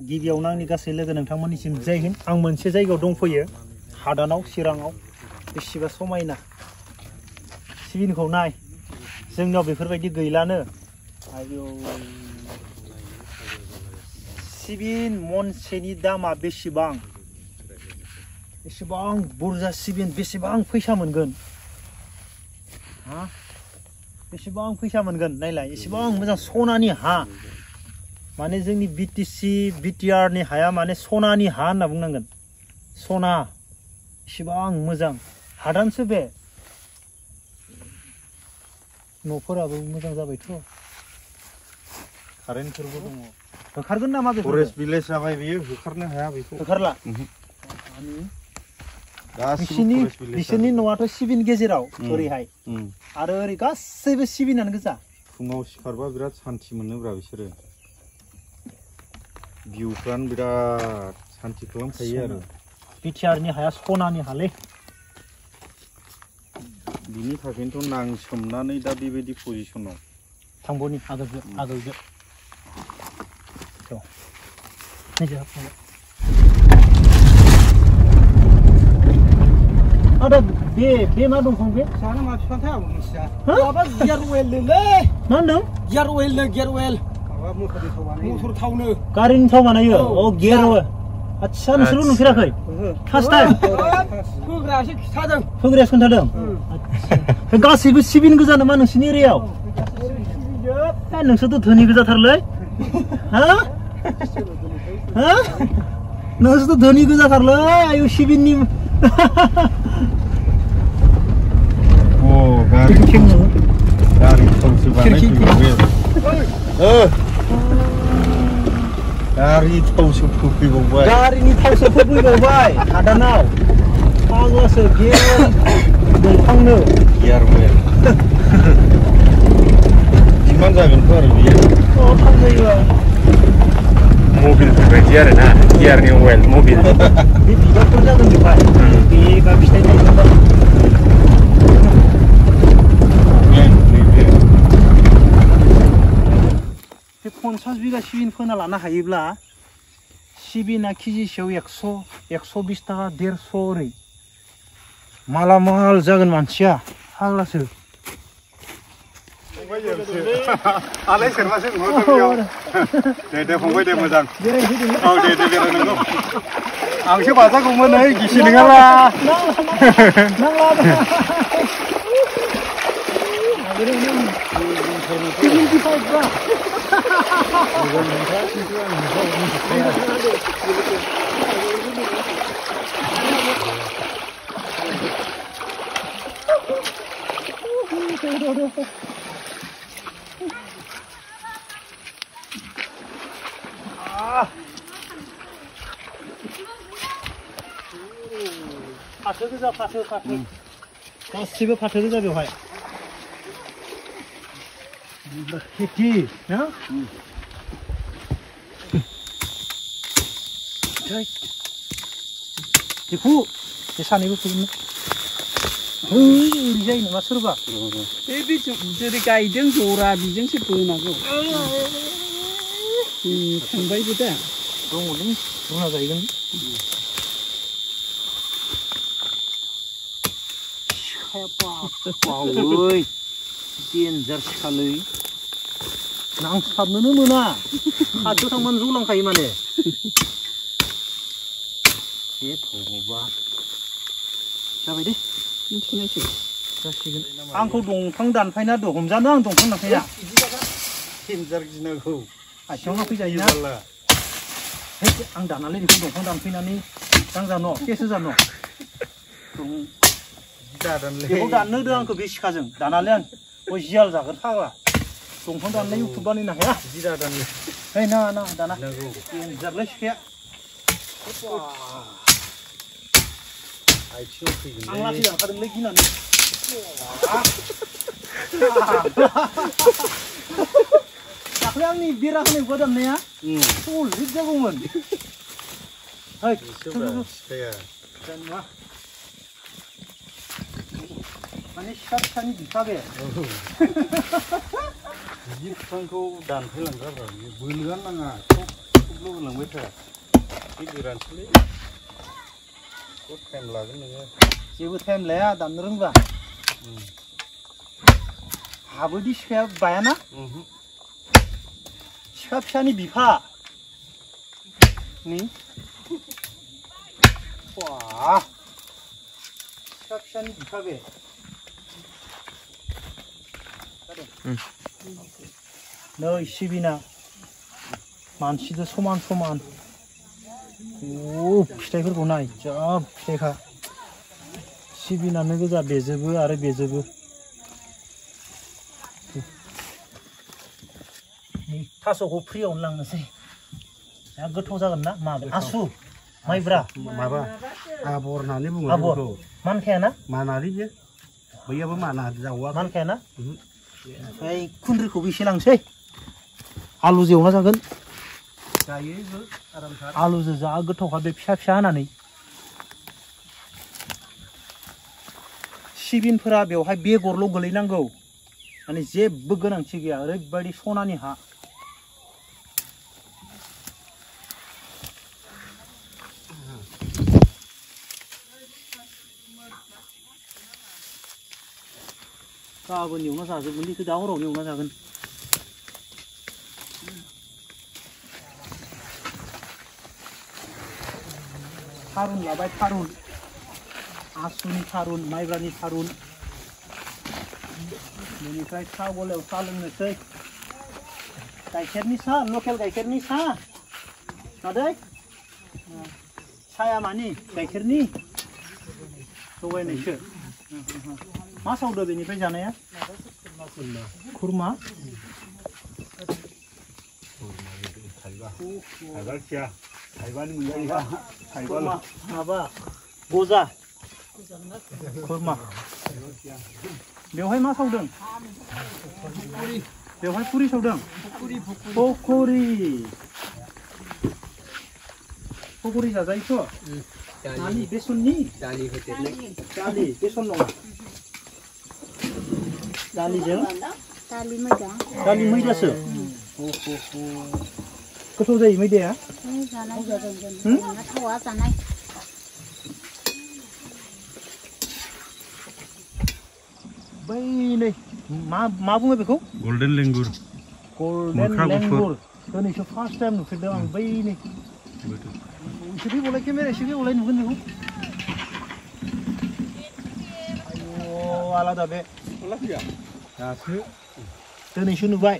गिबियावनो आंनि गासै लोगो नोंथांमोननिसिम जय हिन्द। आं मोनसे जायगायाव दंफैयो हादानाव चिराङाव बेसेबा समायना सिबिनखौ नाय जोंनाव बेफोरबायदि गैलानो। आयौ सिबिन मनसेनि दामा बेसेबां बुरजा सिबिन बेसेबां फैसा मोनगोन हा बेसेबां फैसा मोनगोन नायलाय एसेबां मोजां सनानि हा माने जोंनि बिटिसि बिटिआरनि हाया माने सनानि हा होनना बुंनांगोन। सना एसेबां मोजां हादानसो बे न'फोराबो मोजां जाबायथ' कारेन्टफोरबो दङ। होखारगोन नामा बेखौ? फरेस्ट भिलेज जाबाय बेयो होखारनो हाया बेखौ। होखारला बिसोरनि न'आथ' सिबिन गेजेराव ओरैहाय आरो ओरै गासैबो सिबिनानो गोजा। फुङाव सिखारबा बिराद सान्थि मोनोब्रा बिसोरो भिउफ्रानो बिराद सान्थि खालामखायो आरो। बिटिआरनि हाया सनानि हालै बिनि थाखायनोथ' नांसोमनानै दा बेबायदि पजिसनाव थांब'नि आगोलजो आदा बे मा दंफां बे? जानो मा बिफांथाय आं मिथिया। माबा गियार अइललै मा होनदों? गियार अइलनो गियार अइल माबा मटर थावनो गारिनि थाव बानायो। अ गियार अइल आच्छा नोंसोरबो नुफेराखै? First time होग्रायासो खिथादों। होग्रायासो खोन्थादों। आच्छा गासैबो सिबिन गोजा नामा नोंसिनि एरियायाव? नोंसोरथ' धोनि गोजाथारलै हा हा नोंसोरथ' धोनि गोजाथारलै आयु सिबिननि गारि थावसो फैबावबाय। गारिनि थावसो फैबावबाय हादानाव फाग्लासो दंफांनो गियार अइल डिमान्ड जागोनथ' आरो बियो। थाव जायो मबिलफोर बायदि आरो ना गियारनि अइल मबिल बे बिबारफोर जागोन बेवहाय बेबा फिथाइ थायगोनबा बे 50 बिगा सिबिन फोना लानो हायोब्ला सिबिना केजिसेयाव 120 टाका 150 ओरै माला माल जागोन मानसिया फाग्लासो। आलाय सेरबासो दे फंबाय दे मोजां। औ दे बेरायनांगौ आंसो बाजागौमोन नै गिसि नङाब्ला फाथो गोजा फाथो गासिबो फाथो गोजा बेवहाय खेथि ना बेखौ बे सानैबो फुगोन ओरै जायो नामा सोरबा बे जेरै गायदों जरा बिजोंसो बोनांगौ। थांबायबो दा दङलै रुना जाहैगोन। बावै देन्जार सिखालै नांस्लाबनोनो मोना खाथियाव थांबानो जलांखायो माने। बे भगबान जाबाय दे मिथिनायसै जासिगोन। आंखौ दंफां दानफायना हमजानो आं दंफां दानफायना देन्जार गिनांगौ आथिङाव फैजायोना आं दानालै बेखौ दंफां दानफैनानै दांजानो केस होजानो बेखौ दाननो होदों आंखौ बे सिखाजों दानालै आं जियाल जागोन फाग्ला दंफां दाननाय इउटुब बानायनो हाया। है ना दाना देन्जारलै सिखाया आथिङाव फैगोन आं लासै दानखादोंलै गिनानै दाख्लै आंनि बेरा होनायखौ दाननाया सलिद जागौमोन। माने सिखा फिसानि बिफा बे बिफांखौ दानफायलांग्रा बोलोआनो नाङा लुबैलांबाय थाया बे गोरानसोलै बहुद टाइम लागोन नोङो जेबो टाइम लाया दाननो रोंबा हाबोदि सिखाया बायाना सिखा फिसानि बिफा नि वाह सिखा फिसानि बिफा बे नै सिबिना मानसिजों समान समान फिथाइफोरखौ नाय जा फिथाइखा सिबिनानो गोजा बेजोबो आरो बेजोबो थास'खौ फ्रियावनो लांनोसै दा गोथाव जागोन ना मा आसु माइब्रा माबा आबर होननानै बुङो आबर मानखायाना मानारि बे बैयाबो माना जावा मानखायाना ओमफ्राय खुन्द्रिखौबो एसे लांसै आलुजों एवना जागोन जायो आरामथार आलुजों जा गोथावखा बे फिसा फिसा होनानै सिबिनफोरा बेवहाय बेगरल' गोलैनांगौ माने जेबो गोनांथि गैया ओरैबायदि सनानि हा गाबोन एवना जाजोबगोन बेखौ दा हरावनो एवना जागोन थारुन लाबाय थारुन आसुनि थारुन माइब्रानि थारुन बेनिफ्राय साहा गलायाव साहा लोंनोसै गाइखेरनि साहा लकेल गाइखेरनि साहा मादै साया मानि गाइखेरनि लगायनायसो मा सावदो बेनिफ्राय जानाया खुरमा माबा गजा खुरमा बेवहाय मा सावदों बेवहाय पुरि सावदों पकरि जाजायोथ' नानि बेसननि दालि बेसन नङा दालिजों दालि मैदासो गोथाव जायो मैदाया बै नै मा बुङो बेखौ गल्डेन लेंगुर दिनैसो फार्स्ट टाइम नुफेरदों आं बै नै एसे बोलाय केमेरा एसे बोलाय नुगोन बेखौ आयौ आलादा बे दासो दिनैसो नुबाय